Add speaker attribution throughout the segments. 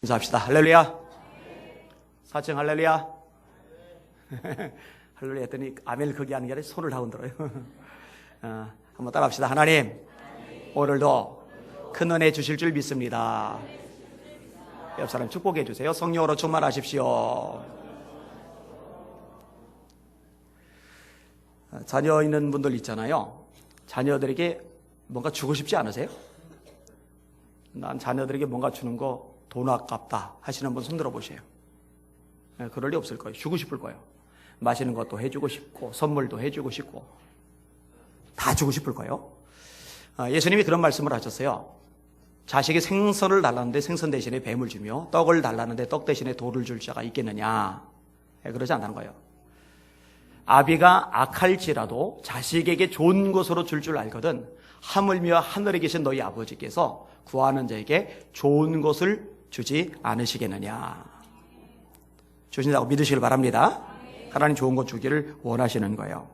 Speaker 1: 인사합시다. 할렐루야. 4층 할렐루야. 할렐루야 했더니 아멘을 크게 하는 게 아니라 손을 다 흔들어요. 한번 따라합시다. 하나님, 오늘도 큰 은혜 주실 줄 믿습니다. 옆 사람 축복해 주세요. 성령으로 충만하십시오. 자녀 있는 분들 있잖아요. 자녀들에게 뭔가 주고 싶지 않으세요? 난 자녀들에게 뭔가 주는 거 돈 아깝다 하시는 분 손들어 보세요. 그럴 리 없을 거예요. 주고 싶을 거예요. 마시는 것도 해주고 싶고 선물도 해주고 싶고 다 주고 싶을 거예요. 예수님이 그런 말씀을 하셨어요. 자식이 생선을 달라는데 생선 대신에 뱀을 주며 떡을 달라는데 떡 대신에 돌을 줄 자가 있겠느냐. 그러지 않다는 거예요. 아비가 악할지라도 자식에게 좋은 것으로 줄 알거든 하물며 하늘에 계신 너희 아버지께서 구하는 자에게 좋은 것을 주지 않으시겠느냐. 주신다고 믿으시길 바랍니다. 하나님 좋은 것 주기를 원하시는 거예요.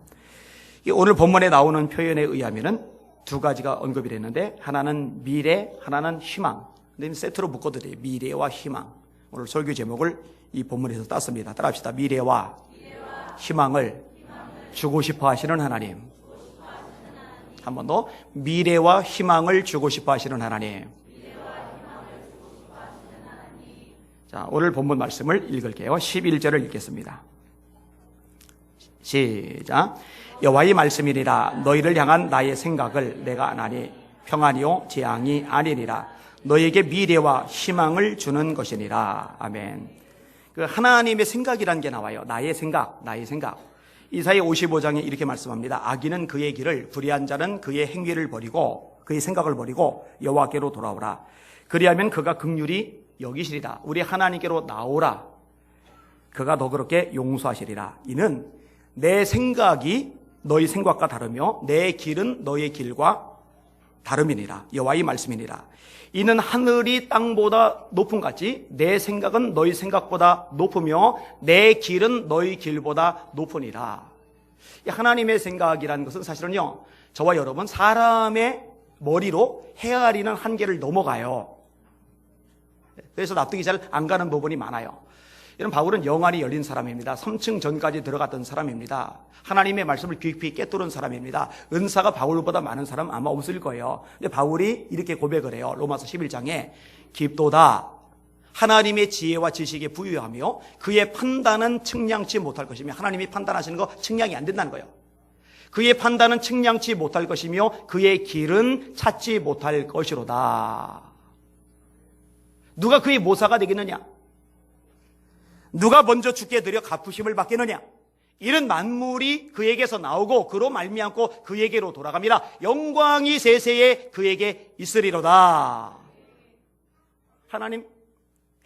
Speaker 1: 오늘 본문에 나오는 표현에 의하면은 두 가지가 언급이 됐는데 하나는 미래, 하나는 희망. 근데 세트로 묶어드려요. 미래와 희망. 오늘 설교 제목을 이 본문에서 땄습니다. 따라합시다. 미래와 희망을 주고 싶어 하시는 하나님. 한 번 더. 미래와 희망을 주고 싶어 하시는 하나님. 자, 오늘 본문 말씀을 읽을게요. 11절을 읽겠습니다. 시작. 여호와의 말씀이니라. 너희를 향한 나의 생각을 내가 아나니 평안이요 재앙이 아니니라. 너희에게 미래와 희망을 주는 것이니라. 아멘. 그 하나님의 생각이라는 게 나와요. 나의 생각, 나의 생각. 이사야 55장에 이렇게 말씀합니다. 악인은 그의 길을, 불의한 자는 그의 행위를 버리고 그의 생각을 버리고 여호와께로 돌아오라. 그리하면 그가 긍휼히 여기시리라. 우리 하나님께로 나오라. 그가 더 그렇게 용서하시리라. 이는 내 생각이 너희 생각과 다르며 내 길은 너희의 길과 다름이니라. 여호와의 말씀이니라. 이는 하늘이 땅보다 높음 같이 내 생각은 너희 생각보다 높으며 내 길은 너희 길보다 높으니라. 하나님의 생각이라는 것은 사실은요, 저와 여러분 사람의 머리로 헤아리는 한계를 넘어가요. 그래서 납득이 잘 안 가는 부분이 많아요. 이런 바울은 영안이 열린 사람입니다. 3층 전까지 들어갔던 사람입니다. 하나님의 말씀을 깊이 깨뚫은 사람입니다. 은사가 바울보다 많은 사람 아마 없을 거예요. 근데 바울이 이렇게 고백을 해요. 로마서 11장에 깊도다 하나님의 지혜와 지식에 부유하며 그의 판단은 측량치 못할 것이며, 하나님이 판단하시는 거 측량이 안 된다는 거예요. 그의 판단은 측량치 못할 것이며 그의 길은 찾지 못할 것이로다. 누가 그의 모사가 되겠느냐? 누가 먼저 주께 드려 갚으심을 받겠느냐? 이런 만물이 그에게서 나오고 그로 말미암고 그에게로 돌아갑니다. 영광이 세세에 그에게 있으리로다. 하나님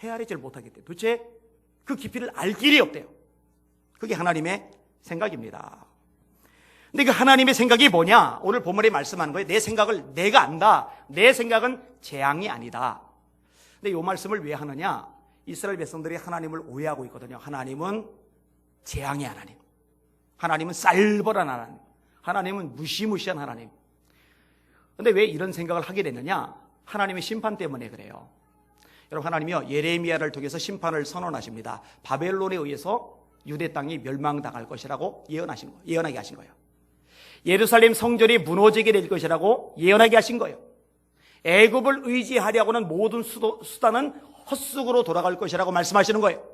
Speaker 1: 헤아리지를 못하겠대요. 도대체 그 깊이를 알 길이 없대요. 그게 하나님의 생각입니다. 근데 그 하나님의 생각이 뭐냐? 오늘 본문에 말씀하는 거예요. 내 생각을 내가 안다. 내 생각은 재앙이 아니다. 근데 이 말씀을 왜 하느냐? 이스라엘 백성들이 하나님을 오해하고 있거든요. 하나님은 재앙의 하나님, 하나님은 쌀벌한 하나님, 하나님은 무시무시한 하나님. 그런데 왜 이런 생각을 하게 됐느냐? 하나님의 심판 때문에 그래요. 여러분, 하나님이요 예레미야를 통해서 심판을 선언하십니다. 바벨론에 의해서 유대 땅이 멸망당할 것이라고 예언하게 하신 거예요. 예루살렘 성전이 무너지게 될 것이라고 예언하게 하신 거예요. 애굽을 의지하려고 하는 모든 수단은 헛수고로 돌아갈 것이라고 말씀하시는 거예요.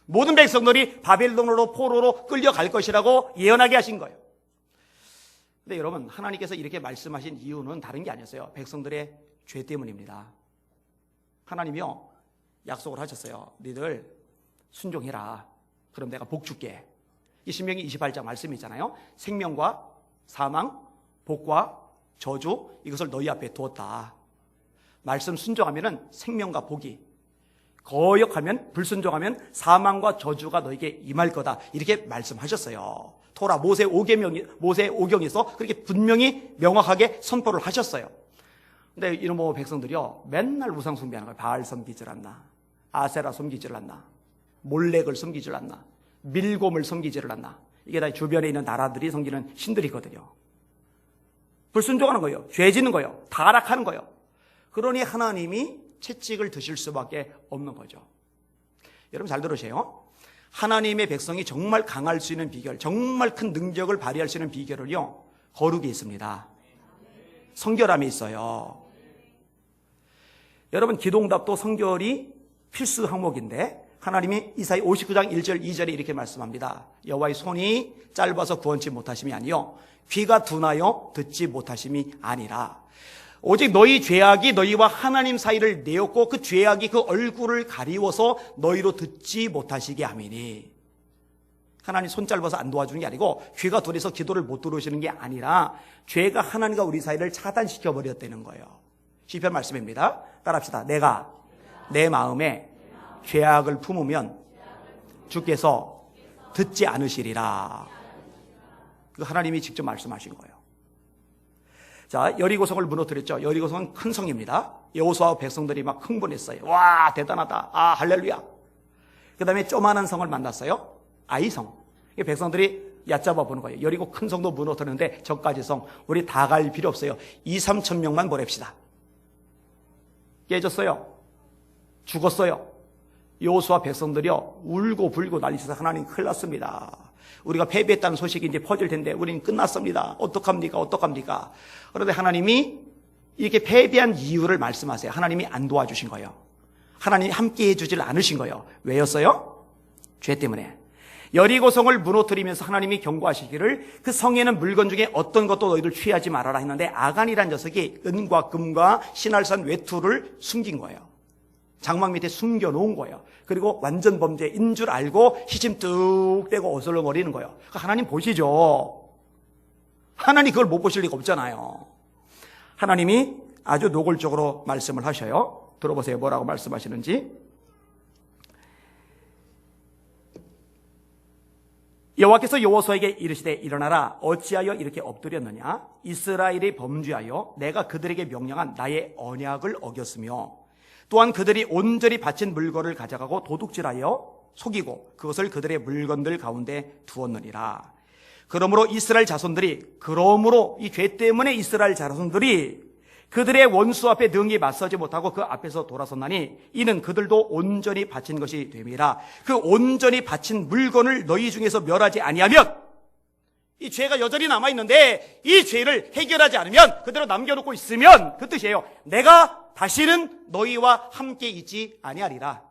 Speaker 1: 모든 백성들이 바벨론으로 포로로 끌려갈 것이라고 예언하게 하신 거예요. 근데 여러분, 하나님께서 이렇게 말씀하신 이유는 다른 게 아니었어요. 백성들의 죄 때문입니다. 하나님이요 약속을 하셨어요. 너희들 순종해라. 그럼 내가 복 줄게. 이 신명기 28장 말씀이 있잖아요. 생명과 사망, 복과 저주, 이것을 너희 앞에 두었다. 말씀 순종하면은 생명과 복이, 거역하면, 불순종하면 사망과 저주가 너에게 임할 거다. 이렇게 말씀하셨어요. 토라 모세 5경에서 그렇게 분명히 명확하게 선포를 하셨어요. 근데 이런 백성들이요 맨날 우상 숭배하는 거예요. 바알 섬기질 않나, 아세라 섬기질 않나, 몰렉을 섬기질 않나, 밀곰을 섬기지를 않나. 이게 다 주변에 있는 나라들이 섬기는 신들이거든요. 불순종하는 거예요. 죄 짓는 거예요. 타락하는 거예요. 그러니 하나님이 채찍을 드실 수밖에 없는 거죠. 여러분 잘 들으세요. 하나님의 백성이 정말 강할 수 있는 비결, 정말 큰 능력을 발휘할 수 있는 비결을요, 거룩이 있습니다. 성결함이 있어요. 여러분 기도응답도 성결이 필수 항목인데 하나님이 이사야 59장 1절 2절에 이렇게 말씀합니다. 여호와의 손이 짧아서 구원치 못하심이 아니요 귀가 둔하여 듣지 못하심이 아니라 오직 너희 죄악이 너희와 하나님 사이를 내었고 그 죄악이 그 얼굴을 가리워서 너희로 듣지 못하시게 함이니. 하나님 손 짧아서 안 도와주는 게 아니고 귀가 둔해서 기도를 못 들으시는 게 아니라 죄가 하나님과 우리 사이를 차단시켜 버렸다는 거예요. 시편 말씀입니다. 따라합시다. 내가 내 마음에 죄악을 품으면 주께서 듣지 않으시리라. 그 하나님이 직접 말씀하신 거예요. 자, 여리고성을 무너뜨렸죠. 여리고성은 큰 성입니다. 여호수아와 백성들이 막 흥분했어요. 와, 대단하다. 아, 할렐루야. 그 다음에 조그마한 성을 만났어요. 아이성. 백성들이 얕잡아 보는 거예요. 여리고 큰 성도 무너뜨렸는데 저까지 성 우리 다 갈 필요 없어요. 2-3천 명만 보냅시다. 깨졌어요. 죽었어요. 여호수아 백성들이요 울고 불고 난리쳐서 하나님 큰일 났습니다. 우리가 패배했다는 소식이 이제 퍼질 텐데 우리는 끝났습니다. 어떡합니까? 그런데 하나님이 이렇게 패배한 이유를 말씀하세요. 하나님이 안 도와주신 거예요. 하나님이 함께 해주질 않으신 거예요. 왜였어요? 죄 때문에. 여리고성을 무너뜨리면서 하나님이 경고하시기를 그 성에는 물건 중에 어떤 것도 너희들 취하지 말아라 했는데 아간이란 녀석이 은과 금과 신할산 외투를 숨긴 거예요. 장막 밑에 숨겨놓은 거예요. 그리고 완전 범죄인 줄 알고 시침 뚝 떼고 어슬렁거리는 거예요. 하나님 보시죠. 하나님 그걸 못 보실 리가 없잖아요. 하나님이 아주 노골적으로 말씀을 하셔요. 들어보세요. 뭐라고 말씀하시는지. 여호와께서 여호수아에게 이르시되 일어나라 어찌하여 이렇게 엎드렸느냐 이스라엘이 범죄하여 내가 그들에게 명령한 나의 언약을 어겼으며 또한 그들이 온전히 바친 물건을 가져가고 도둑질하여 속이고 그것을 그들의 물건들 가운데 두었느니라. 그러므로 이 죄 때문에 이스라엘 자손들이 그들의 원수 앞에 능히 맞서지 못하고 그 앞에서 돌아섰나니 이는 그들도 온전히 바친 것이 됨이라. 그 온전히 바친 물건을 너희 중에서 멸하지 아니하면 이 죄가 여전히 남아있는데 이 죄를 해결하지 않으면 그대로 남겨놓고 있으면 그 뜻이에요. 내가 다시는 너희와 함께 있지 아니하리라.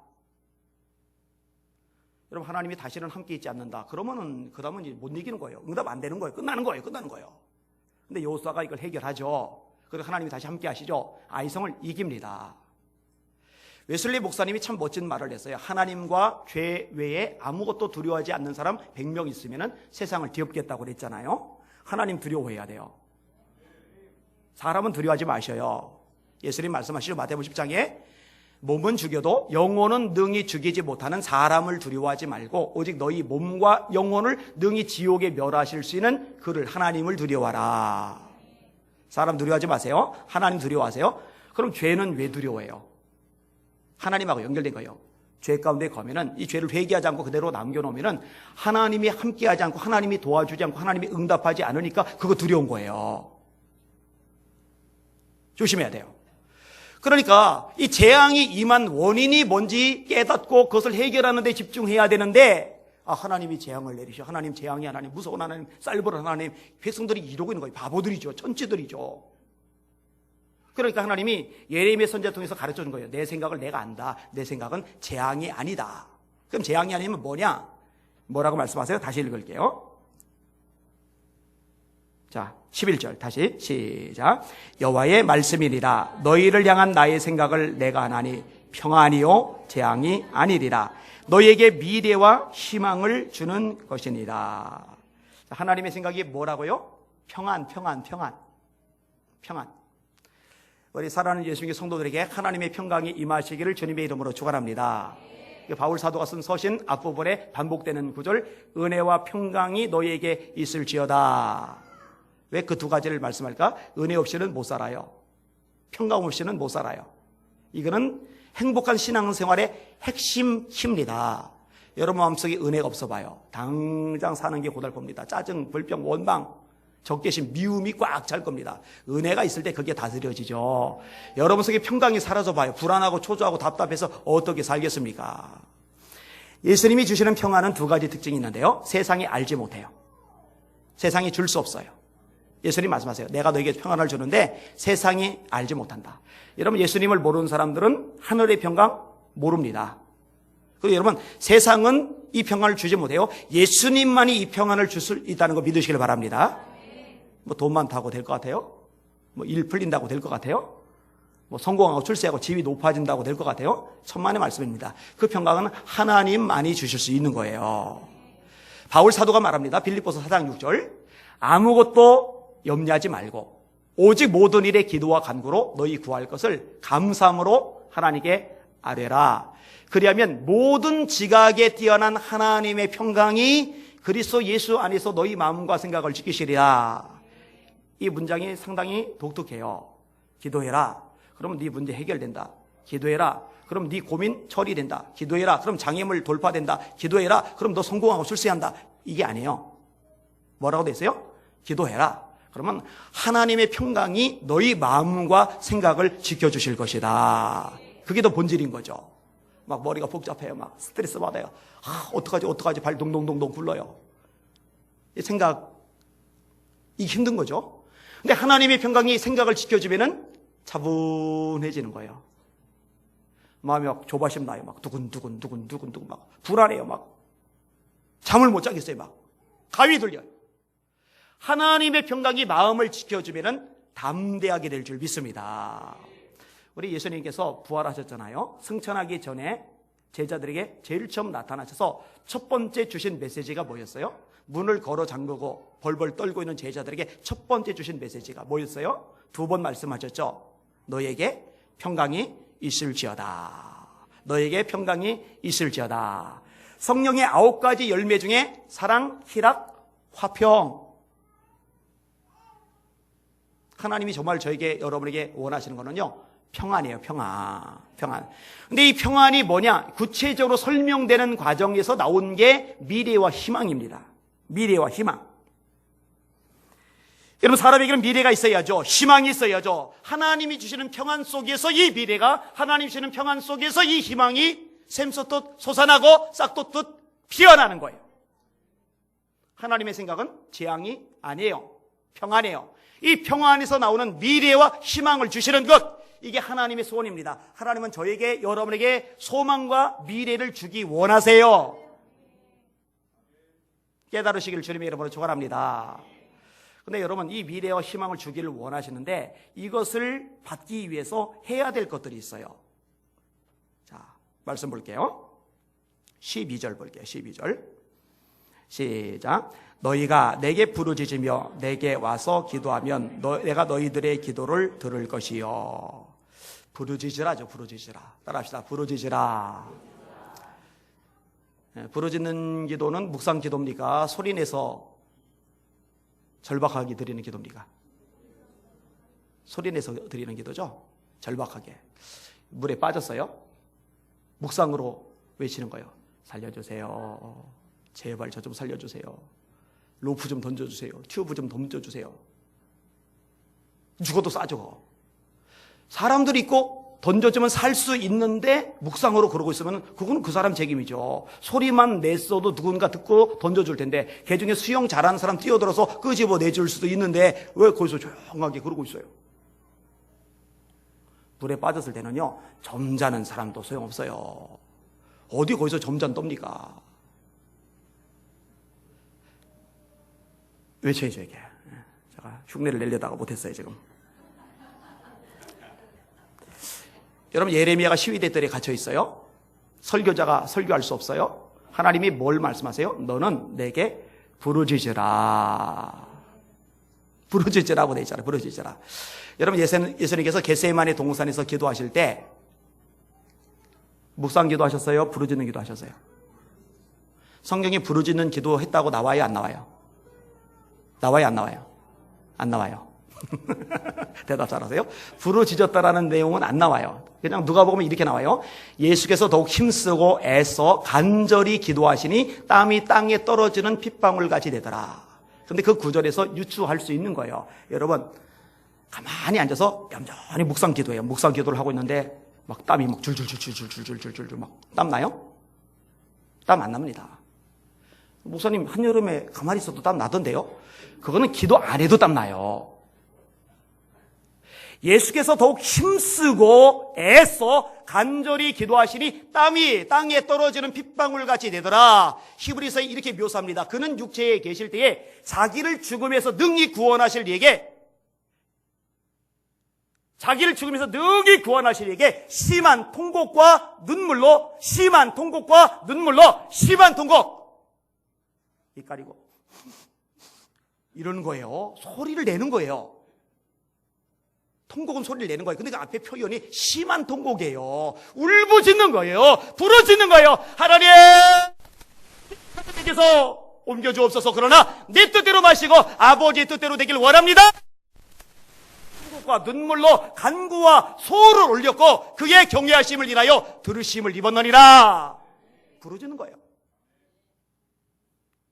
Speaker 1: 여러분 하나님이 다시는 함께 있지 않는다. 그러면은 그 다음은 못 이기는 거예요. 응답 안 되는 거예요. 끝나는 거예요. 근데 여호수아가 이걸 해결하죠. 그리고 하나님이 다시 함께 하시죠. 아이성을 이깁니다. 웨슬리 목사님이 참 멋진 말을 했어요. 하나님과 죄 외에 아무것도 두려워하지 않는 사람 100명 있으면 세상을 뒤엎겠다고 그랬잖아요. 하나님 두려워해야 돼요. 사람은 두려워하지 마셔요. 예수님 말씀하시죠. 마태복음 10장에 몸은 죽여도 영혼은 능히 죽이지 못하는 사람을 두려워하지 말고 오직 너희 몸과 영혼을 능히 지옥에 멸하실 수 있는 그를 하나님을 두려워하라. 사람 두려워하지 마세요. 하나님 두려워하세요. 그럼 죄는 왜 두려워해요? 하나님하고 연결된 거예요. 죄 가운데 거면은 이 죄를 회개하지 않고 그대로 남겨놓으면은 하나님이 함께하지 않고 하나님이 도와주지 않고 하나님이 응답하지 않으니까 그거 두려운 거예요. 조심해야 돼요. 그러니까 이 재앙이 임한 원인이 뭔지 깨닫고 그것을 해결하는 데 집중해야 되는데 하나님이 재앙을 내리셔. 하나님 재앙이 하나님 무서운 하나님 쌀벌한 하나님 백성들이 이러고 있는 거예요. 바보들이죠. 천치들이죠. 그러니까 하나님이 예레미야 선지자 통해서 가르쳐준 거예요. 내 생각을 내가 안다. 내 생각은 재앙이 아니다. 그럼 재앙이 아니면 뭐냐? 뭐라고 말씀하세요? 다시 읽을게요. 자, 11절 다시 시작. 여호와의 말씀이니라 너희를 향한 나의 생각을 내가 하나니 평안이요 재앙이 아니리라. 너희에게 미래와 희망을 주는 것이니라. 하나님의 생각이 뭐라고요? 평안. 우리 사랑하는 예수님의 성도들에게 하나님의 평강이 임하시기를 주님의 이름으로 축원합니다. 바울 사도가 쓴 서신 앞부분에 반복되는 구절, 은혜와 평강이 너희에게 있을지어다. 왜 그 두 가지를 말씀할까? 은혜 없이는 못 살아요. 평강 없이는 못 살아요. 이거는 행복한 신앙생활의 핵심 힘입니다. 여러분 마음속에 은혜가 없어 봐요. 당장 사는 게 고달픕니다. 짜증, 불평, 원망. 적개심, 미움이 꽉 찰 겁니다. 은혜가 있을 때 그게 다스려지죠. 여러분 속에 평강이 사라져 봐요. 불안하고 초조하고 답답해서 어떻게 살겠습니까? 예수님이 주시는 평안은 두 가지 특징이 있는데요. 세상이 알지 못해요. 세상이 줄 수 없어요. 예수님 말씀하세요. 내가 너에게 평안을 주는데 세상이 알지 못한다. 여러분, 예수님을 모르는 사람들은 하늘의 평강 모릅니다. 그리고 여러분, 세상은 이 평안을 주지 못해요. 예수님만이 이 평안을 줄 수 있다는 거 믿으시길 바랍니다. 뭐 돈 많다고 될 것 같아요? 뭐 일 풀린다고 될 것 같아요? 뭐 성공하고 출세하고 지위 높아진다고 될 것 같아요? 천만의 말씀입니다. 그 평강은 하나님만이 주실 수 있는 거예요. 바울 사도가 말합니다. 빌립보서 4장 6절. 아무것도 염려하지 말고 오직 모든 일에 기도와 간구로 너희 구할 것을 감사함으로 하나님께 아뢰라. 그리하면 모든 지각에 뛰어난 하나님의 평강이 그리스도 예수 안에서 너희 마음과 생각을 지키시리라. 이 문장이 상당히 독특해요. 기도해라. 그러면 네 문제 해결된다. 기도해라. 그럼 네 고민 처리된다. 기도해라. 그럼 장애물 돌파된다. 기도해라. 그럼 너 성공하고 출세한다. 이게 아니에요. 뭐라고 돼 있어요? 기도해라. 그러면 하나님의 평강이 너희 마음과 생각을 지켜주실 것이다. 그게 더 본질인 거죠. 막 머리가 복잡해요. 막 스트레스 받아요. 어떡하지 발 동동동동 굴러요. 이 생각이 힘든 거죠. 근데 하나님의 평강이 생각을 지켜주면은 차분해지는 거예요. 마음이 막 조바심 나요. 막 두근두근 막 불안해요. 막 잠을 못 자겠어요. 막 가위 들려요. 하나님의 평강이 마음을 지켜주면은 담대하게 될 줄 믿습니다. 우리 예수님께서 부활하셨잖아요. 승천하기 전에 제자들에게 제일 처음 나타나셔서 첫 번째 주신 메시지가 뭐였어요? 문을 걸어 잠그고 벌벌 떨고 있는 제자들에게 첫 번째 주신 메시지가 뭐였어요? 두 번 말씀하셨죠. 너에게 평강이 있을지어다. 너에게 평강이 있을지어다. 성령의 9가지 열매 중에 사랑, 희락, 화평. 하나님이 정말 저에게, 여러분에게 원하시는 거는요, 평안이에요. 평안. 근데 이 평안이 뭐냐? 구체적으로 설명되는 과정에서 나온 게 미래와 희망입니다. 미래와 희망. 여러분, 사람에게는 미래가 있어야죠. 희망이 있어야죠. 하나님이 주시는 평안 속에서 이 미래가, 하나님이 주시는 평안 속에서 이 희망이 샘솟듯 솟아나고 싹돋듯 피어나는 거예요. 하나님의 생각은 재앙이 아니에요. 평안이에요. 이 평안에서 나오는 미래와 희망을 주시는 것, 이게 하나님의 소원입니다. 하나님은 저에게, 여러분에게 소망과 미래를 주기 원하세요. 깨달으시기를 주님의 이름으로 축원합니다. 근데 여러분, 이 미래와 희망을 주기를 원하시는데 이것을 받기 위해서 해야 될 것들이 있어요. 자, 말씀 볼게요. 12절 볼게요. 12절. 시작. 너희가 내게 부르짖으며 내게 와서 기도하면 내가 너희들의 기도를 들을 것이요. 부르짖으라죠. 부르짖으라. 따라합시다. 부르짖으라. 부르짖는 기도는 묵상 기도입니까? 소리내서 절박하게 드리는 기도입니까? 소리내서 드리는 기도죠. 절박하게. 물에 빠졌어요. 묵상으로 외치는 거예요. 살려주세요. 제발 저 좀 살려주세요. 로프 좀 던져주세요. 튜브 좀 던져주세요. 죽어도 싸죠. 사람들이 있고 던져주면 살 수 있는데 묵상으로 그러고 있으면 그건 그 사람 책임이죠. 소리만 냈어도 누군가 듣고 던져줄 텐데, 개중에 수영 잘하는 사람 뛰어들어서 끄집어 내줄 수도 있는데 왜 거기서 조용하게 그러고 있어요? 물에 빠졌을 때는요, 점잖은 사람도 소용없어요. 어디 거기서 점잔 떱니까? 외쳐야죠, 이게. 제가 흉내를 내려다가 못했어요, 지금. 여러분, 예레미야가 시위대들에 gat혀 있어요. 설교자가 설교할 수 없어요. 하나님이 뭘 말씀하세요? 너는 내게 부르짖으라. 부르짖으라고 돼 있잖아요. 부르짖으라. 여러분, 예수님께서 겟세마네 동산에서 기도하실 때 묵상 기도하셨어요? 부르짖는 기도하셨어요? 성경에 부르짖는 기도했다고 나와요? 안 나와요? 나와요? 안 나와요? 안 나와요. 대답 잘하세요. 부르짖었다라는 내용은 안 나와요. 그냥 누가 보면 이렇게 나와요. 예수께서 더욱 힘쓰고 애써 간절히 기도하시니 땀이 땅에 떨어지는 핏방울같이 되더라. 근데 그 구절에서 유추할 수 있는 거예요. 여러분, 가만히 앉아서 얌전히 묵상 기도해요. 묵상 기도를 하고 있는데 막 땀이 막 줄줄줄줄줄줄줄줄 막 땀 나요? 땀 안 납니다. 목사님, 한여름에 가만히 있어도 땀 나던데요? 그거는 기도 안 해도 땀 나요. 예수께서 더욱 힘쓰고 애써 간절히 기도하시니 땀이 땅에 떨어지는 핏방울같이 되더라. 히브리서에 이렇게 묘사합니다. 그는 육체에 계실 때에 자기를 죽음에서 능히 구원하실 이에게 심한 통곡과 눈물로 심한 통곡 입 가리고 이러는 거예요. 소리를 내는 거예요. 통곡은 소리를 내는 거예요. 근데 그 앞에 표현이 심한 통곡이에요. 울부짖는 거예요. 부르짖는 거예요. 하나님, 하나님께서 옮겨주옵소서. 그러나 내 뜻대로 마시고 아버지의 뜻대로 되길 원합니다. 통곡과 눈물로 간구와 소를 올렸고 그의 경외하심을 인하여 들으심을 입었느니라. 부르짖는 거예요.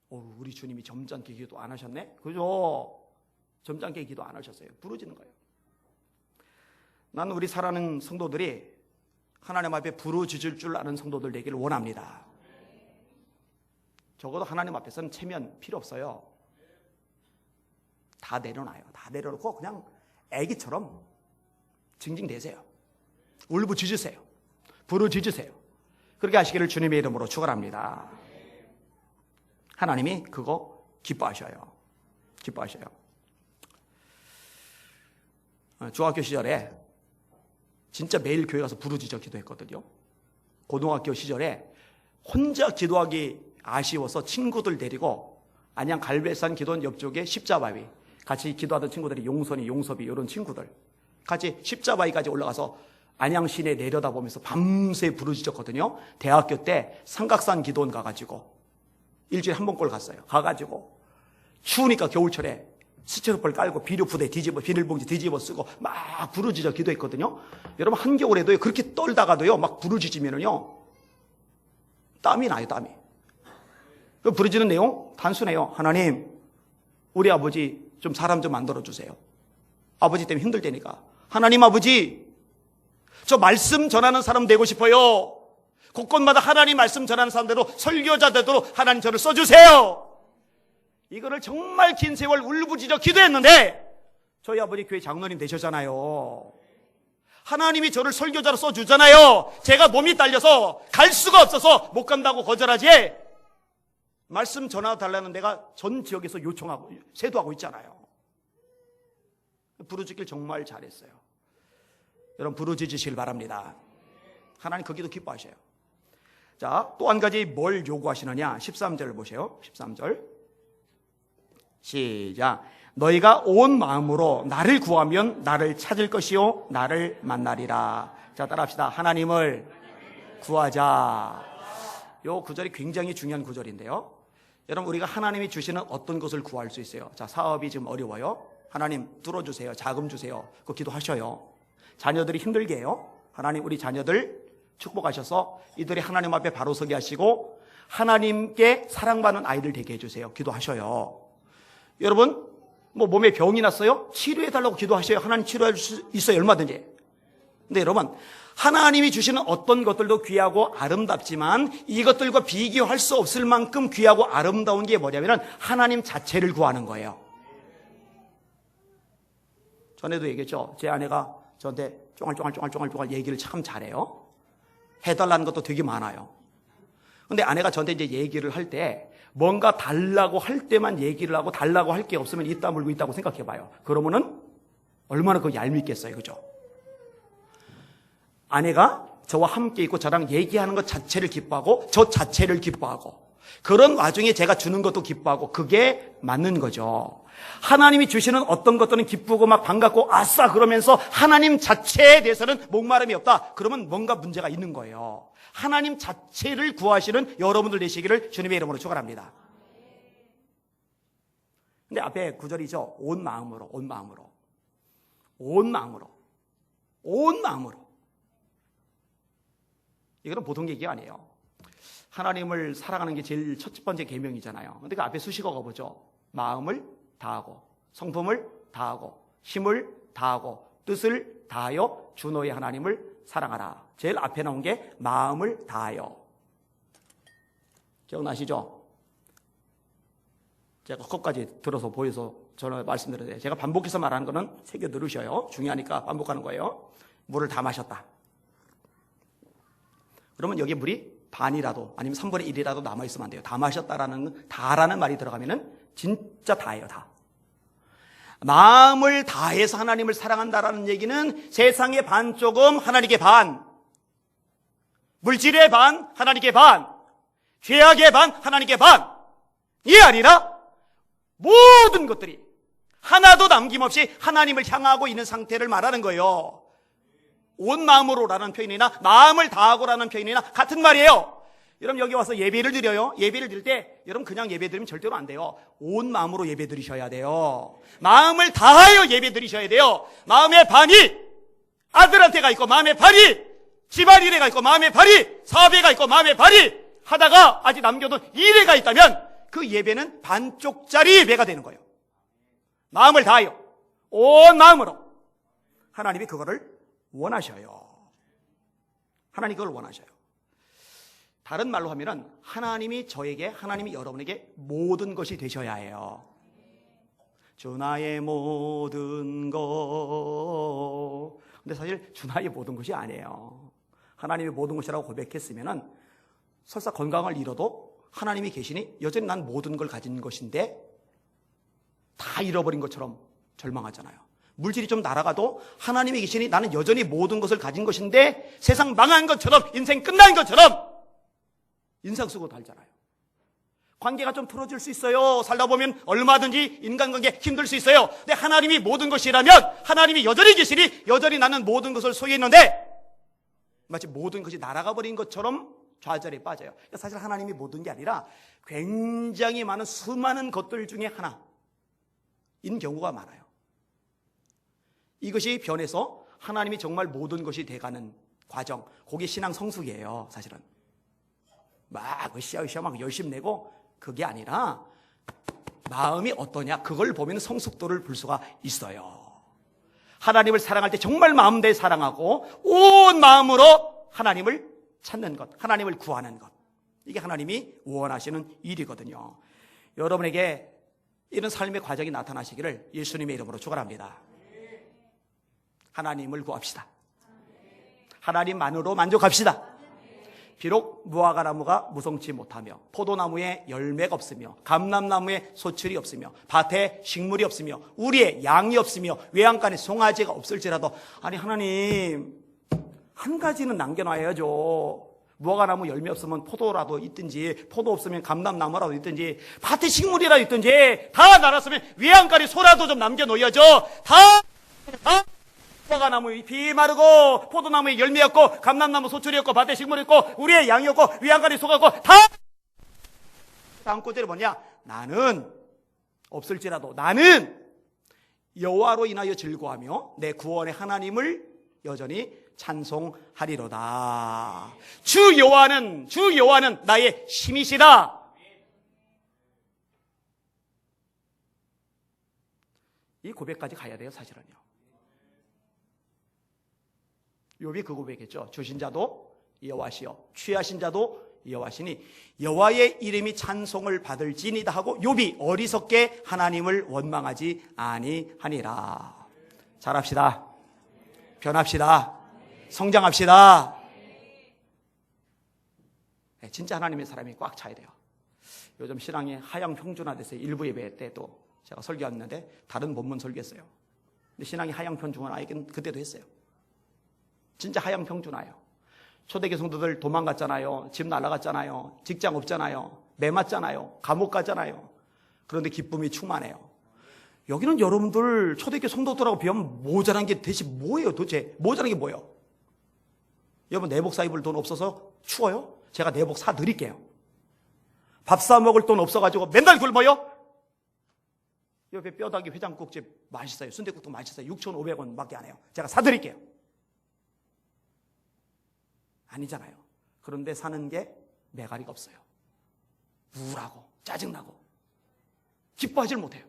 Speaker 1: 우리 주님이 점잖게 기도 안 하셨네? 그죠? 점잖게 기도 안 하셨어요. 부르짖는 거예요. 나는 우리 사랑하는 성도들이 하나님 앞에 부르짖을 줄 아는 성도들 되기를 원합니다. 적어도 하나님 앞에서는 체면 필요 없어요. 다 내려놔요. 다 내려놓고 그냥 애기처럼 징징대세요. 울부짖으세요. 부르짖으세요. 그렇게 하시기를 주님의 이름으로 축원합니다. 하나님이 그거 기뻐하셔요. 중학교 시절에 진짜 매일 교회 가서 부르짖어 기도했거든요. 고등학교 시절에 혼자 기도하기 아쉬워서 친구들 데리고 안양 갈배산 기도원 옆쪽에 십자바위 같이 기도하던 친구들이 용선이, 용섭이 이런 친구들 같이 십자바위까지 올라가서 안양 시내 내려다보면서 밤새 부르짖었거든요. 대학교 때 삼각산 기도원 가가지고 일주일에 한 번꼴 갔어요. 가가지고 추우니까 겨울철에 스티로폼 깔고 비료푸대 뒤집어 비닐봉지 뒤집어 쓰고 막 부르짖어 기도했거든요. 여러분 한겨울에도요 그렇게 떨다가도요 막 부르짖으면은요 땀이 나요. 땀이. 그 부르짖는 내용 단순해요. 하나님, 우리 아버지 좀 사람 좀 만들어 주세요. 아버지 때문에 힘들 때니까. 하나님 아버지, 저 말씀 전하는 사람 되고 싶어요. 곳곳마다 하나님 말씀 전하는 사람대로 설교자 되도록 하나님 저를 써주세요. 이거를 정말 긴 세월 울부짖어 기도했는데 저희 아버지 교회 장로님 되셨잖아요. 하나님이 저를 설교자로 써주잖아요. 제가 몸이 딸려서 갈 수가 없어서 못 간다고 거절하지 말씀 전화달라는 데가 전 지역에서 요청하고 세도하고 있잖아요. 부르짖길 정말 잘했어요. 여러분 부르짖으시길 바랍니다. 하나님 거기도 기뻐하셔요. 자, 또 한 가지 뭘 요구하시느냐 13절을 보세요. 13절 시작. 너희가 온 마음으로 나를 구하면 나를 찾을 것이요 나를 만나리라. 자, 따라합시다. 하나님을 구하자. 요 구절이 굉장히 중요한 구절인데요. 여러분 우리가 하나님이 주시는 어떤 것을 구할 수 있어요. 자, 사업이 지금 어려워요. 하나님 뚫어주세요. 자금 주세요. 그거 기도하셔요. 자녀들이 힘들게 해요. 하나님 우리 자녀들 축복하셔서 이들이 하나님 앞에 바로 서게 하시고 하나님께 사랑받는 아이들 되게 해주세요. 기도하셔요. 여러분 뭐 몸에 병이 났어요? 치료해달라고 기도하셔요. 하나님 치료할 수 있어요. 얼마든지. 근데 여러분 하나님이 주시는 어떤 것들도 귀하고 아름답지만 이것들과 비교할 수 없을 만큼 귀하고 아름다운 게 뭐냐면 하나님 자체를 구하는 거예요. 전에도 얘기했죠. 제 아내가 저한테 쫑알쫑알 얘기를 참 잘해요. 해달라는 것도 되게 많아요. 근데 아내가 저한테 이제 얘기를 할 때 뭔가 달라고 할 때만 얘기를 하고 달라고 할 게 없으면 입 다물고 있다고 생각해 봐요. 그러면은 얼마나 그거 얄밉겠어요. 그죠? 아내가 저와 함께 있고 저랑 얘기하는 것 자체를 기뻐하고 저 자체를 기뻐하고 그런 와중에 제가 주는 것도 기뻐하고 그게 맞는 거죠. 하나님이 주시는 어떤 것들은 기쁘고 막 반갑고 아싸 그러면서 하나님 자체에 대해서는 목마름이 없다. 그러면 뭔가 문제가 있는 거예요. 하나님 자체를 구하시는 여러분들 되시기를 주님의 이름으로 축원합니다. 근데 앞에 구절이죠. 온 마음으로. 이거는 보통 얘기가 아니에요. 하나님을 사랑하는 게 제일 첫 번째 계명이잖아요. 근데 그 앞에 수식어가 뭐죠? 마음을 다하고 성품을 다하고 힘을 다하고 뜻을 다하여 주 너의 하나님을 사랑하라. 제일 앞에 나온 게 마음을 다하여. 기억나시죠? 제가 끝까지 들어서 보여서 저는 말씀드렸는데, 제가 반복해서 말하는 거는 새겨 들으셔요. 중요하니까 반복하는 거예요. 물을 다 마셨다. 그러면 여기 물이 반이라도 아니면 3분의 1이라도 남아있으면 안 돼요. 다 마셨다라는, 다라는 말이 들어가면은 진짜 다예요, 다. 마음을 다해서 하나님을 사랑한다라는 얘기는 세상의 반 조금, 하나님께 반, 물질의 반, 하나님께 반, 죄악의 반, 하나님께 반, 이게 아니라 모든 것들이 하나도 남김없이 하나님을 향하고 있는 상태를 말하는 거예요. 온 마음으로라는 표현이나 마음을 다하고라는 표현이나 같은 말이에요. 여러분 여기 와서 예배를 드려요. 예배를 드릴 때 여러분 그냥 예배 드리면 절대로 안 돼요. 온 마음으로 예배 드리셔야 돼요. 마음을 다하여 예배 드리셔야 돼요. 마음의 반이 아들한테 가 있고 마음의 반이 집안일에 가 있고 마음의 반이 사업에 가 있고 마음의 반이 하다가 아직 남겨둔 일에 가 있다면 그 예배는 반쪽짜리 예배가 되는 거예요. 마음을 다하여 온 마음으로. 하나님이 그거를 원하셔요. 하나님이 그걸 원하셔요. 다른 말로 하면은 하나님이 저에게, 하나님이 여러분에게 모든 것이 되셔야 해요. 주 나의 모든 것. 근데 사실 주 나의 모든 것이 아니에요. 하나님의 모든 것이라고 고백했으면은 설사 건강을 잃어도 하나님이 계시니 여전히 난 모든 걸 가진 것인데 다 잃어버린 것처럼 절망하잖아요. 물질이 좀 날아가도 하나님이 계시니 나는 여전히 모든 것을 가진 것인데 세상 망한 것처럼, 인생 끝난 것처럼 인상 쓰고 달잖아요. 관계가 좀 틀어질 수 있어요. 살다 보면 얼마든지 인간관계 힘들 수 있어요. 근데 하나님이 모든 것이라면 하나님이 여전히 계시니 여전히 나는 모든 것을 소유했는데 마치 모든 것이 날아가 버린 것처럼 좌절에 빠져요. 사실 하나님이 모든 게 아니라 굉장히 많은 수많은 것들 중에 하나인 경우가 많아요. 이것이 변해서 하나님이 정말 모든 것이 돼가는 과정, 그게 신앙 성숙이에요. 사실은 막 으쌰으쌰 막 열심 내고 그게 아니라 마음이 어떠냐, 그걸 보면 성숙도를 볼 수가 있어요. 하나님을 사랑할 때 정말 마음 다해 사랑하고 온 마음으로 하나님을 찾는 것, 하나님을 구하는 것, 이게 하나님이 원하시는 일이거든요. 여러분에게 이런 삶의 과정이 나타나시기를 예수님의 이름으로 축원합니다. 하나님을 구합시다. 하나님만으로 만족합시다. 비록 무화과나무가 무성치 못하며 포도나무에 열매가 없으며 감람나무에 소출이 없으며 밭에 식물이 없으며 우리에 양이 없으며 외양간에 송아지가 없을지라도, 아니 하나님 한 가지는 남겨놔야죠. 무화과나무 열매 없으면 포도라도 있든지, 포도 없으면 감람나무라도 있든지, 밭에 식물이라도 있든지, 다 날았으면 외양간에 소라도 좀 남겨놓아야죠. 다 무화과나무 잎이 마르고 포도나무에 열매였고 감람나무 소출이었고 밭에 식물이었고 우리의 양이었고 외양간에 소가 있고 다 다음 구절에 뭐냐, 나는 없을지라도 나는 여호와로 인하여 즐거워하며 내 구원의 하나님을 여전히 찬송하리로다. 주 여호와는 나의 힘이시다. 이 고백까지 가야 돼요. 사실은요. 욥이 그 고백했죠. 주신 자도 여호와시요 취하신 자도 여호와시니 여호와의 이름이 찬송을 받을지니이다 하고 욥이 어리석게 하나님을 원망하지 아니하니라. 잘합시다. 변합시다. 성장합시다. 네, 진짜 하나님의 사람이 꽉 차야 돼요. 요즘 신앙이 하향 평준화돼서 일부 예배 때도 제가 설교했는데 다른 본문 설교했어요. 근데 신앙이 하향 평준화이긴 그때도 했어요. 진짜 하향 평준화예요. 초대교회 성도들 도망갔잖아요. 집 날아갔잖아요. 직장 없잖아요. 매 맞잖아요. 감옥 가잖아요. 그런데 기쁨이 충만해요. 여기는 여러분들 초대교회 성도들하고 비하면 모자란 게 대체 뭐예요? 도대체 모자란 게 뭐예요? 여러분 내복 사 입을 돈 없어서 추워요? 제가 내복 사 드릴게요. 밥 사 먹을 돈 없어가지고 맨날 굶어요? 옆에 뼈다귀 회장국집 맛있어요. 순댓국도 맛있어요. 6,500원 밖에 안 해요. 제가 사 드릴게요. 아니잖아요. 그런데 사는 게 매가리가 없어요. 우울하고 짜증나고 기뻐하지 못해요.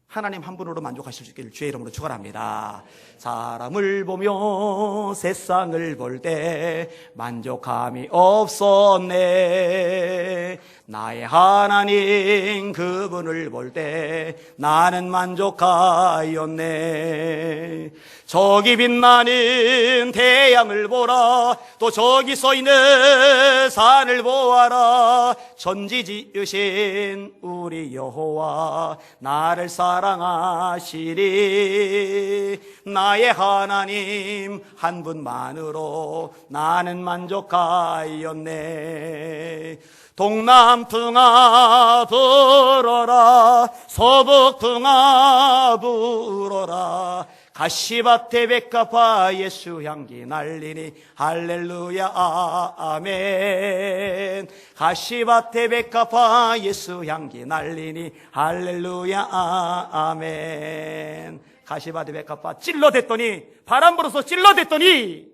Speaker 1: 하나님 한 분으로 만족하실 수 있기를 주의 이름으로 축원합니다. 사람을 보며 세상을 볼 때 만족함이 없었네. 나의 하나님 그분을 볼 때 나는 만족하였네. 저기 빛나는 태양을 보라. 또 저기 서 있는 산을 보아라. 천지 지으신 우리 여호와 나를 사랑하시리. 나의 하나님 한 분만으로 나는 만족하였네. 동남풍아 불어라. 서북풍아 불어라. 가시밭에 백합화 예수 향기 날리니 할렐루야 아멘. 가시밭에 백합화 예수 향기 날리니 할렐루야 아멘. 가시밭에 백합화 찔러댔더니, 바람 불어서 찔러댔더니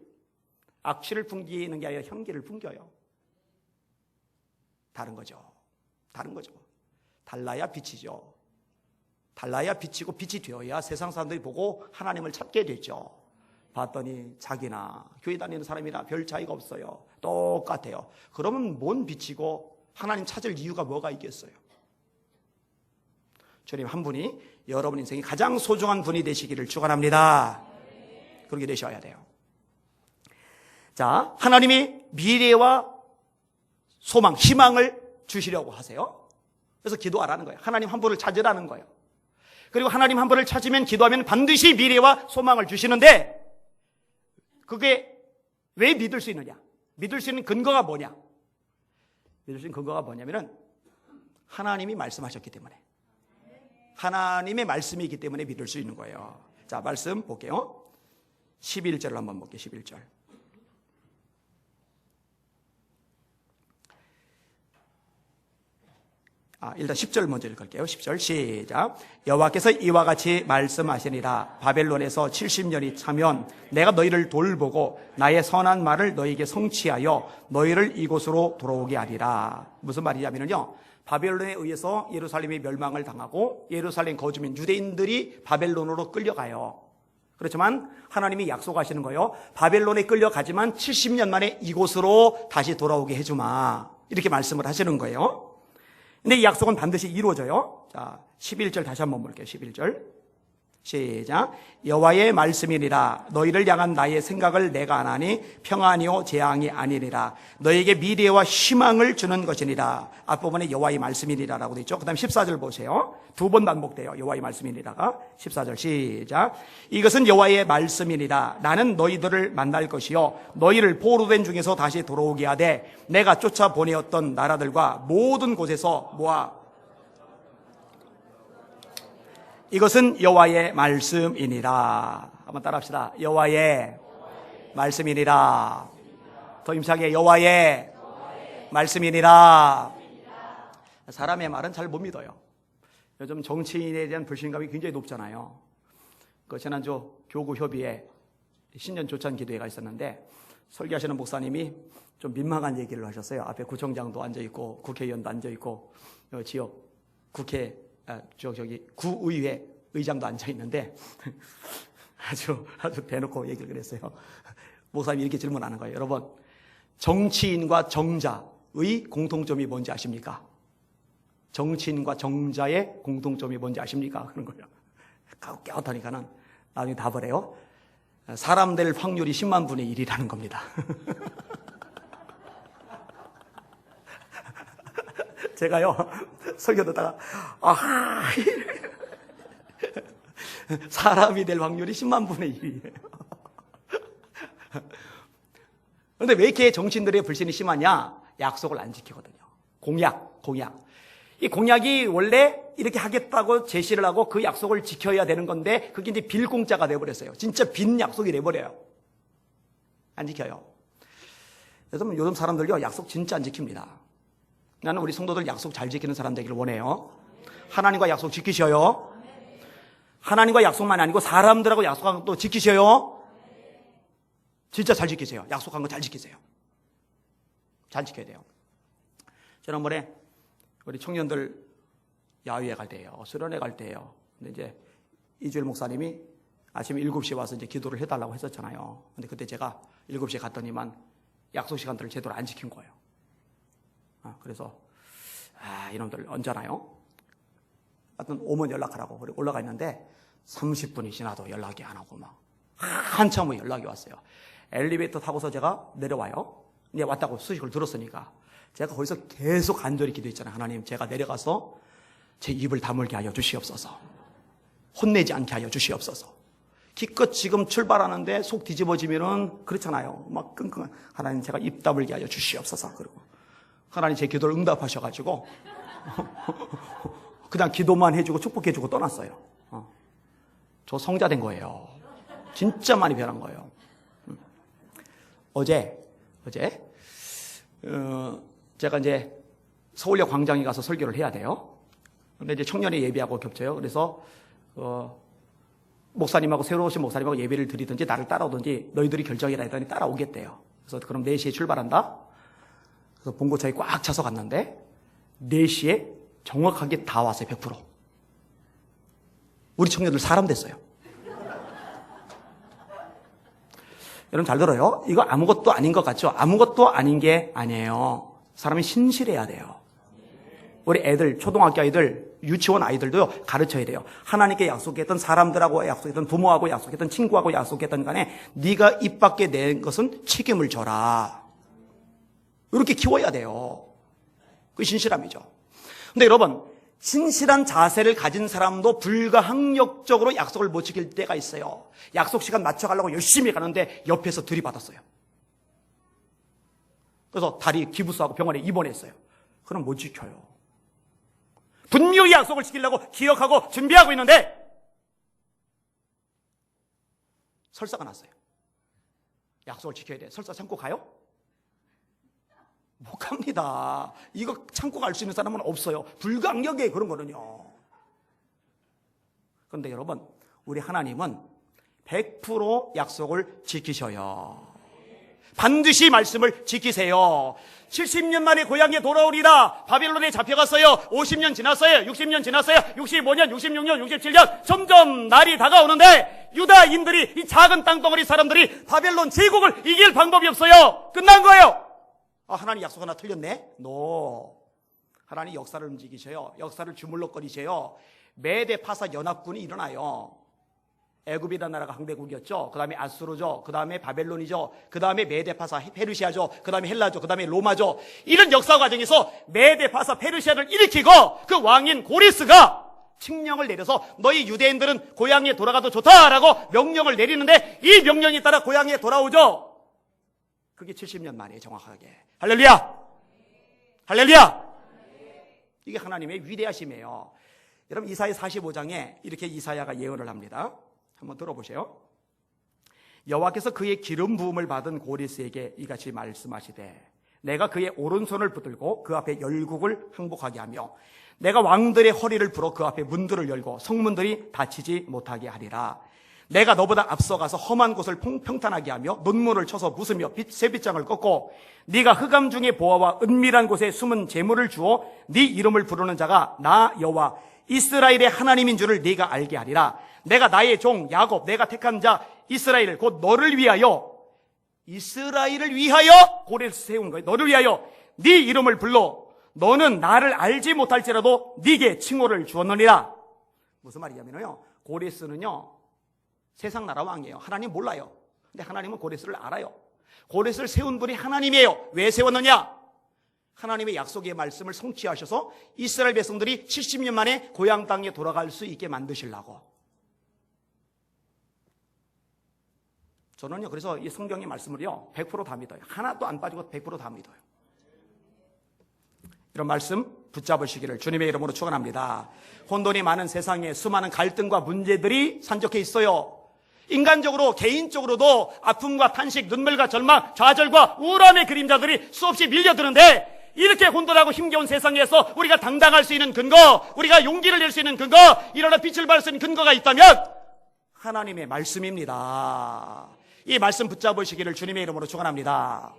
Speaker 1: 악취를 풍기는 게 아니라 향기를 풍겨요. 다른 거죠. 다른 거죠. 달라야 빛이죠. 달라야 빛이고 빛이 되어야 세상 사람들이 보고 하나님을 찾게 되죠. 봤더니 자기나 교회 다니는 사람이나 별 차이가 없어요. 똑같아요. 그러면 뭔 빛이고 하나님 찾을 이유가 뭐가 있겠어요? 주님 한 분이 여러분 인생이 가장 소중한 분이 되시기를 축원합니다. 그렇게 되셔야 돼요. 자, 하나님이 미래와 소망, 희망을 주시려고 하세요. 그래서 기도하라는 거예요. 하나님 한 분을 찾으라는 거예요. 그리고 하나님 한 분을 찾으면, 기도하면 반드시 미래와 소망을 주시는데, 그게 왜 믿을 수 있느냐? 믿을 수 있는 근거가 뭐냐? 믿을 수 있는 근거가 뭐냐면은 하나님이 말씀하셨기 때문에, 하나님의 말씀이 있기 때문에 믿을 수 있는 거예요. 자, 말씀 볼게요. 11절을 한번 볼게요. 11절. 일단 10절 먼저 읽을게요. 10절 시작. 여호와께서 이와 같이 말씀하시니라. 바벨론에서 70년이 차면 내가 너희를 돌보고 나의 선한 말을 너희에게 성취하여 너희를 이곳으로 돌아오게 하리라. 무슨 말이냐면요, 바벨론에 의해서 예루살렘이 멸망을 당하고 예루살렘 거주민 유대인들이 바벨론으로 끌려가요. 그렇지만 하나님이 약속하시는 거예요. 바벨론에 끌려가지만 70년 만에 이곳으로 다시 돌아오게 해주마. 이렇게 말씀을 하시는 거예요. 근데 이 약속은 반드시 이루어져요. 자, 11절 다시 한번 볼게요. 11절 시작. 여호와의 말씀이니라. 너희를 향한 나의 생각을 내가 아나니 평안이요 재앙이 아니니라. 너희에게 미래와 희망을 주는 것이니라. 앞부분에 여호와의 말씀이니라라고 되어 있죠. 그 다음 14절 보세요. 두 번 반복돼요. 여호와의 말씀이니라가. 14절 시작. 이것은 여호와의 말씀이니라. 나는 너희들을 만날 것이요 너희를 포로된 중에서 다시 돌아오게 하되 내가 쫓아보내었던 나라들과 모든 곳에서 모아. 이것은 여호와의 말씀이니라. 한번 따라합시다. 여호와의 말씀이니라. 더 힘차게 여호와의 말씀이니라. 사람의 말은 잘 못 믿어요. 요즘 정치인에 대한 불신감이 굉장히 높잖아요. 그 지난주 교구협의회 신년 조찬 기도회가 있었는데 설교하시는 목사님이 좀 민망한 얘기를 하셨어요. 앞에 구청장도 앉아있고 국회의원도 앉아있고 지역 국회 구의회 의장도 앉아있는데 아주 대놓고 얘기를 그랬어요. 목사님이 이렇게 질문하는 거예요. 여러분, 정치인과 정자의 공통점이 뭔지 아십니까? 정치인과 정자의 공통점이 뭔지 아십니까? 그런 거예요. 깨끗하니까는 나중에 답을 해요. 사람 될 확률이 10만 분의 1이라는 겁니다. 제가요, 설교 듣다가, 사람이 될 확률이 10만 분의 1이에요. 그런데 왜 이렇게 정치인들의 불신이 심하냐? 약속을 안 지키거든요. 공약. 이 공약이 원래 이렇게 하겠다고 제시를 하고 그 약속을 지켜야 되는 건데 그게 이제 빌공짜가 돼버렸어요. 진짜 빈 약속이 돼버려요. 안 지켜요. 그래서 요즘 사람들요, 약속 진짜 안 지킵니다. 나는 우리 성도들 약속 잘 지키는 사람 되기를 원해요. 하나님과 약속 지키셔요. 하나님과 약속만 아니고 사람들하고 약속한 것도 지키셔요. 진짜 잘 지키세요. 약속한 거 잘 지키세요. 잘 지켜야 돼요. 지난번에 우리 청년들 야유회 갈 때예요. 수련회 갈 때예요. 근데 이제 이주일 목사님이 아침 7시에 와서 이제 기도를 해달라고 했었잖아요. 근데 그때 제가 7시에 갔더니만 약속 시간들을 제대로 안 지킨 거예요. 그래서 이놈들 언제나요? 하여튼 오면 연락하라고 그리고 올라가 있는데 30분이 지나도 연락이 안 오고 막 한참 후에 연락이 왔어요. 엘리베이터 타고서 제가 내려와요. 이제 왔다고 소식을 들었으니까 제가 거기서 계속 간절히 기도했잖아요. 하나님, 제가 내려가서 제 입을 다물게 하여 주시옵소서. 혼내지 않게 하여 주시옵소서. 기껏 지금 출발하는데 속 뒤집어지면은 그렇잖아요. 막 끙끙. 하나님, 제가 입 다물게 하여 주시옵소서. 그리고 하나님 제 기도를 응답하셔가지고 그냥 기도만 해주고 축복해주고 떠났어요. 저 성자 된 거예요. 진짜 많이 변한 거예요. 어제 제가 이제 서울역 광장에 가서 설교를 해야 돼요. 근데 이제 청년회 예배하고 겹쳐요. 그래서 목사님하고 새로 오신 목사님하고 예배를 드리든지 나를 따라오든지 너희들이 결정해라 했더니 따라오겠대요. 그래서 그럼 4시에 출발한다. 그래서 봉고차에 꽉 차서 갔는데 4시에 정확하게 다 왔어요. 100%. 우리 청년들 사람 됐어요. 여러분 잘 들어요. 이거 아무것도 아닌 것 같죠? 아무것도 아닌 게 아니에요. 사람이 신실해야 돼요. 우리 애들, 초등학교 아이들, 유치원 아이들도요, 가르쳐야 돼요. 하나님께 약속했던 사람들하고 약속했던 부모하고 약속했던 친구하고 약속했던 간에 네가 입 밖에 낸 것은 책임을 져라. 이렇게 키워야 돼요. 그게 신실함이죠. 근데 여러분, 신실한 자세를 가진 사람도 불가항력적으로 약속을 못 지킬 때가 있어요. 약속 시간 맞춰가려고 열심히 가는데 옆에서 들이받았어요. 그래서 다리 기부스하고 병원에 입원했어요. 그럼 못 지켜요. 분명히 약속을 지키려고 기억하고 준비하고 있는데 설사가 났어요. 약속을 지켜야 돼. 설사 참고 가요? 못 갑니다. 이거 참고 갈 수 있는 사람은 없어요. 불가항력이에요, 그런 거는요. 그런데 여러분, 우리 하나님은 100% 약속을 지키셔요. 반드시 말씀을 지키세요. 70년 만에 고향에 돌아오리라. 바빌론에 잡혀갔어요. 50년 지났어요. 60년 지났어요. 65년, 66년, 67년. 점점 날이 다가오는데 유다인들이, 이 작은 땅덩어리 사람들이 바빌론 제국을 이길 방법이 없어요. 끝난 거예요. 하나님 약속 하나 틀렸네? 하나님 역사를 움직이셔요. 역사를 주물럭거리셔요. 메데파사 연합군이 일어나요. 애굽이라는 나라가 강대국이었죠. 그 다음에 아수르죠. 그 다음에 바벨론이죠. 그 다음에 메데파사 페르시아죠. 그 다음에 헬라죠. 그 다음에 로마죠. 이런 역사 과정에서 메데파사 페르시아를 일으키고 그 왕인 고레스가 칙령을 내려서 너희 유대인들은 고향에 돌아가도 좋다라고 명령을 내리는데 이 명령에 따라 고향에 돌아오죠. 그게 70년 만이에요, 정확하게. 할렐루야! 할렐루야! 이게 하나님의 위대하심이에요. 여러분, 이사야 45장에 이렇게 이사야가 예언을 합니다. 한번 들어보세요. 여호와께서 그의 기름 부음을 받은 고레스에게 이같이 말씀하시되 내가 그의 오른손을 붙들고 그 앞에 열국을 항복하게 하며 내가 왕들의 허리를 풀어 그 앞에 문들을 열고 성문들이 닫히지 못하게 하리라. 내가 너보다 앞서가서 험한 곳을 평탄하게 하며 논문을 쳐서 부수며 쇠빗장을 꺾고 네가 흑암 중에 보아와 은밀한 곳에 숨은 재물을 주어 네 이름을 부르는 자가 나 여호와 이스라엘의 하나님인 줄을 네가 알게 하리라. 내가 나의 종 야곱, 내가 택한 자 이스라엘, 곧 너를 위하여, 이스라엘을 위하여 고레스 세운 거예요. 너를 위하여 네 이름을 불러 너는 나를 알지 못할지라도 네게 칭호를 주었느니라. 무슨 말이냐면요, 고레스는요 세상 나라 왕이에요. 하나님 몰라요. 근데 하나님은 고레스를 알아요. 고레스를 세운 분이 하나님이에요. 왜 세웠느냐? 하나님의 약속의 말씀을 성취하셔서 이스라엘 백성들이 70년 만에 고향 땅에 돌아갈 수 있게 만드시려고. 저는요, 그래서 이 성경의 말씀을요 100% 다 믿어요. 하나도 안 빠지고 100% 다 믿어요. 이런 말씀 붙잡으시기를 주님의 이름으로 축원합니다. 혼돈이 많은 세상에 수많은 갈등과 문제들이 산적해 있어요. 인간적으로, 개인적으로도 아픔과 탄식, 눈물과 절망, 좌절과 우울함의 그림자들이 수없이 밀려드는데 이렇게 혼돈하고 힘겨운 세상에서 우리가 당당할 수 있는 근거, 우리가 용기를 낼 수 있는 근거, 일어나 빛을 발할 수 있는 근거가 있다면 하나님의 말씀입니다. 이 말씀 붙잡으시기를 주님의 이름으로 축원합니다.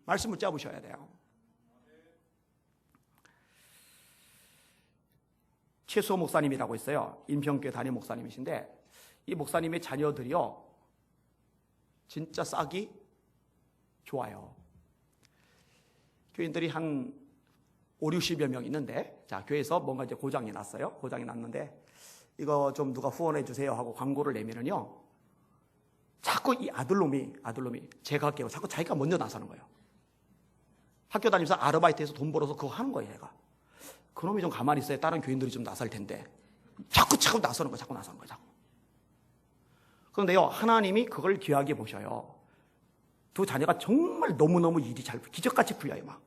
Speaker 1: 말씀 붙잡으셔야 돼요. 최수호 목사님이라고 있어요. 인평교회 담임 목사님이신데 이 목사님의 자녀들이요 진짜 싹이 좋아요. 교인들이 한 5, 60여 명 있는데, 자, 교회에서 뭔가 이제 고장이 났어요. 고장이 났는데, 이거 좀 누가 후원해 주세요 하고 광고를 내면은요, 자꾸 이 아들놈이 제가 할게요. 자꾸 자기가 먼저 나서는 거예요. 학교 다니면서 아르바이트해서 돈 벌어서 그거 하는 거예요, 얘가. 그놈이 좀 가만히 있어야 다른 교인들이 좀 나설 텐데, 자꾸 나서는 거예요, 자꾸. 그런데요, 하나님이 그걸 귀하게 보셔요. 두 자녀가 정말 너무너무 일이 잘, 기적같이 풀려요, 막.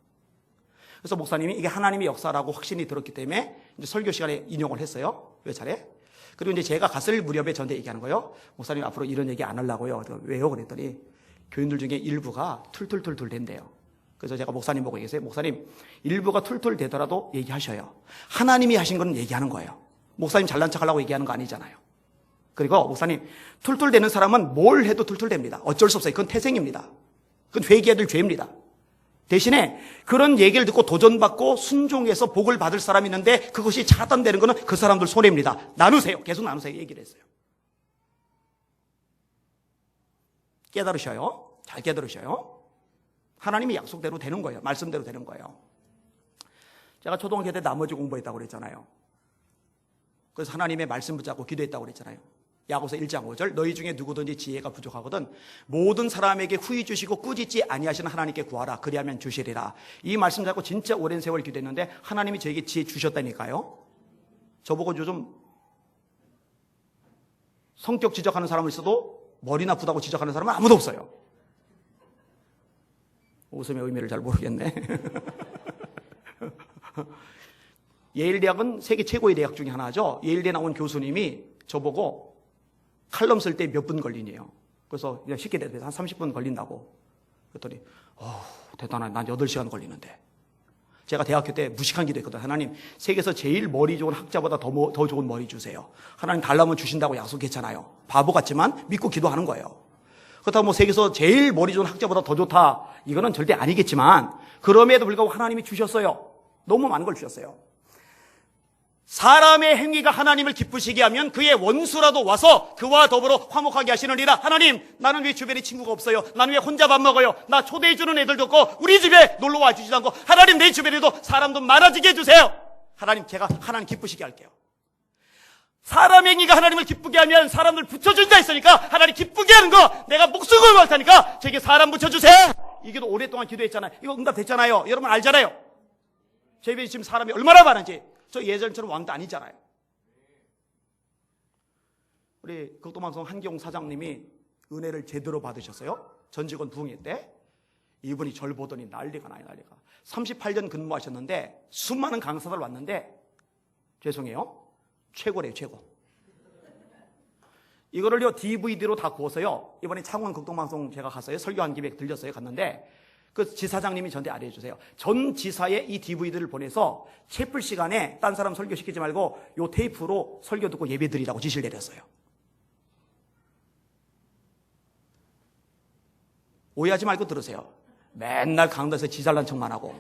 Speaker 1: 그래서 목사님이 이게 하나님의 역사라고 확신이 들었기 때문에 이제 설교 시간에 인용을 했어요. 몇 차례. 그리고 이제 제가 갔을 무렵에 저한테 얘기하는 거예요. 목사님 앞으로 이런 얘기 안 하려고요. 왜요? 그랬더니 교인들 중에 일부가 툴툴툴툴 된대요. 그래서 제가 목사님 보고 얘기했어요. 목사님, 일부가 툴툴 되더라도 얘기하셔요. 하나님이 하신 건 얘기하는 거예요. 목사님 잘난 척 하려고 얘기하는 거 아니잖아요. 그리고 목사님, 툴툴 되는 사람은 뭘 해도 툴툴 됩니다. 어쩔 수 없어요. 그건 태생입니다. 그건 회개해야 될 죄입니다. 대신에 그런 얘기를 듣고 도전받고 순종해서 복을 받을 사람이 있는데 그것이 차단되는 것은 그 사람들 손해입니다. 나누세요. 계속 나누세요. 얘기를 했어요. 깨달으셔요. 잘 깨달으셔요. 하나님이 약속대로 되는 거예요. 말씀대로 되는 거예요. 제가 초등학교 때 나머지 공부했다고 그랬잖아요. 그래서 하나님의 말씀 붙잡고 기도했다고 그랬잖아요. 야고보서 1장 5절 너희 중에 누구든지 지혜가 부족하거든 모든 사람에게 후히 주시고 꾸짖지 아니하시는 하나님께 구하라 그리하면 주시리라. 이 말씀 잡고 진짜 오랜 세월 기도했는데 하나님이 저에게 지혜 주셨다니까요. 저보고 요즘 성격 지적하는 사람은 있어도 머리 나쁘다고 지적하는 사람은 아무도 없어요. 웃음의 의미를 잘 모르겠네. 예일대학은 세계 최고의 대학 중에 하나죠. 예일대 나온 교수님이 저보고 칼럼 쓸 때 몇 분 걸리네요. 그래서 그냥 쉽게 대답해서 한 30분 걸린다고. 그랬더니 대단하네. 난 8시간 걸리는데. 제가 대학교 때 무식한 기도했거든요. 하나님, 세계에서 제일 머리 좋은 학자보다 더 좋은 머리 주세요. 하나님 달라면 주신다고 약속했잖아요. 바보 같지만 믿고 기도하는 거예요. 그렇다고 뭐 세계에서 제일 머리 좋은 학자보다 더 좋다. 이거는 절대 아니겠지만 그럼에도 불구하고 하나님이 주셨어요. 너무 많은 걸 주셨어요. 사람의 행위가 하나님을 기쁘시게 하면 그의 원수라도 와서 그와 더불어 화목하게 하시느니라. 하나님, 나는 왜 주변에 친구가 없어요? 나는 왜 혼자 밥 먹어요? 나 초대해주는 애들도 없고 우리 집에 놀러 와주지도 않고 하나님 내 주변에도 사람 좀 많아지게 해주세요. 하나님, 제가 하나님 기쁘시게 할게요. 사람 행위가 하나님을 기쁘게 하면 사람들 붙여준다 했으니까 하나님 기쁘게 하는 거 내가 목숨 걸고 할 테니까 저에게 사람 붙여주세요. 이게도 오랫동안 기도했잖아요. 이거 응답됐잖아요. 여러분 알잖아요. 제 주변에 지금 사람이 얼마나 많은지. 저 예전처럼 왕도 아니잖아요. 우리 극동방송 한기용 사장님이 은혜를 제대로 받으셨어요. 전 직원 부흥회 때. 이분이 절 보더니 난리가 나요, 난리가. 38년 근무하셨는데 수많은 강사들 왔는데 죄송해요. 최고래요, 최고. 이거를요 DVD로 다 구워서요. 이번에 창원 극동방송 제가 갔어요. 설교한 김에 들렸어요. 갔는데 그 지사장님이 저한테 알려주세요. 전 지사에 이 DVD를 보내서 채플 시간에 딴 사람 설교시키지 말고 요 테이프로 설교 듣고 예배 드리라고 지시를 내렸어요. 오해하지 말고 들으세요. 맨날 강단에서 지잘난 척만 하고.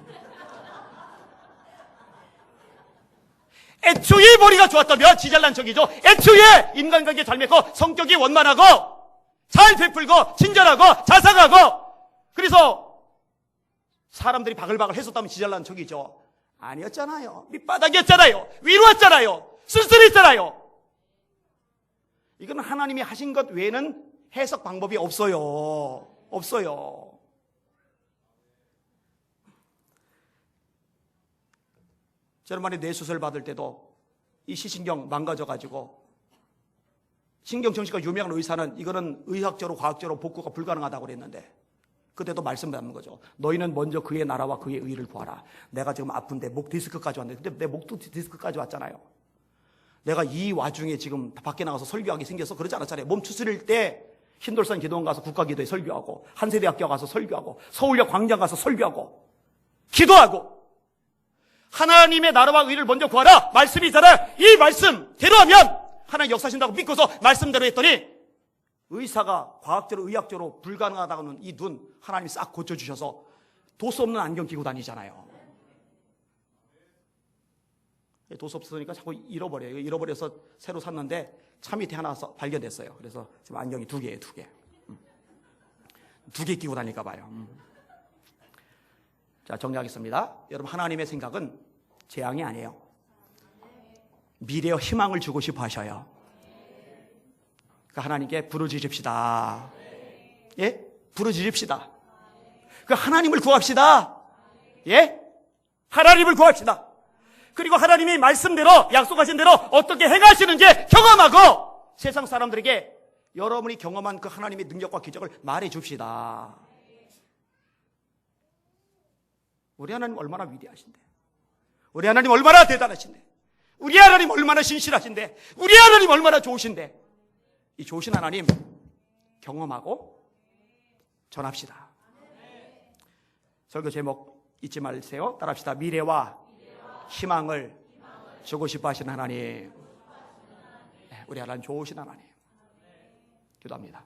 Speaker 1: 애초에 머리가 좋았다면 지잘난 척이죠. 애초에 인간관계 잘 맺고 성격이 원만하고 잘 베풀고 친절하고 자상하고 그래서 사람들이 바글바글 했었다면 지잘난 척이죠. 아니었잖아요. 밑바닥이었잖아요. 위로 왔잖아요. 쓸쓸했잖아요. 이건 하나님이 하신 것 외에는 해석 방법이 없어요. 없어요. 저런만에 뇌수술 받을 때도 이 시신경 망가져가지고 신경정신과 유명한 의사는 이거는 의학적으로 과학적으로 복구가 불가능하다고 그랬는데 그때도 말씀 받는 거죠. 너희는 먼저 그의 나라와 그의 의를 구하라. 내가 지금 아픈데 목 디스크까지 왔는데 근데 내 목도 디스크까지 왔잖아요. 내가 이 와중에 지금 밖에 나가서 설교하기 생겨서 그러지 않았잖아요. 몸 추스릴 때 신돌산 기도원 가서 국가기도에 설교하고 한세대학교 가서 설교하고 서울역 광장 가서 설교하고 기도하고 하나님의 나라와 의를 먼저 구하라. 말씀이잖아요. 이 말씀대로 하면 하나님 역사하신다고 믿고서 말씀대로 했더니 의사가 과학적으로 의학적으로 불가능하다고는 이 눈 하나님이 싹 고쳐주셔서 도수 없는 안경 끼고 다니잖아요. 도수 없으니까 자꾸 잃어버려요. 잃어버려서 새로 샀는데 차 밑에 하나 발견됐어요. 그래서 지금 안경이 2개예요, 2개. 2개 끼고 다닐까 봐요. 자, 정리하겠습니다. 여러분, 하나님의 생각은 재앙이 아니에요. 미래와 희망을 주고 싶어 하셔요. 그러니까 하나님께 부르짖읍시다. 예? 부르짖읍시다. 그 하나님을 구합시다. 예? 하나님을 구합시다. 그리고 하나님이 말씀대로 약속하신 대로 어떻게 행하시는지 경험하고 세상 사람들에게 여러분이 경험한 그 하나님의 능력과 기적을 말해 줍시다. 우리 하나님 얼마나 위대하신데, 우리 하나님 얼마나 대단하신데, 우리 하나님 얼마나 신실하신데, 우리 하나님 얼마나 좋으신데, 이 좋으신 하나님 경험하고 전합시다. 설교 제목 잊지 마세요. 따라합시다. 미래와 희망을 주고 싶어 하시는 하나님. 우리 하나님 좋으신 하나님. 기도합니다.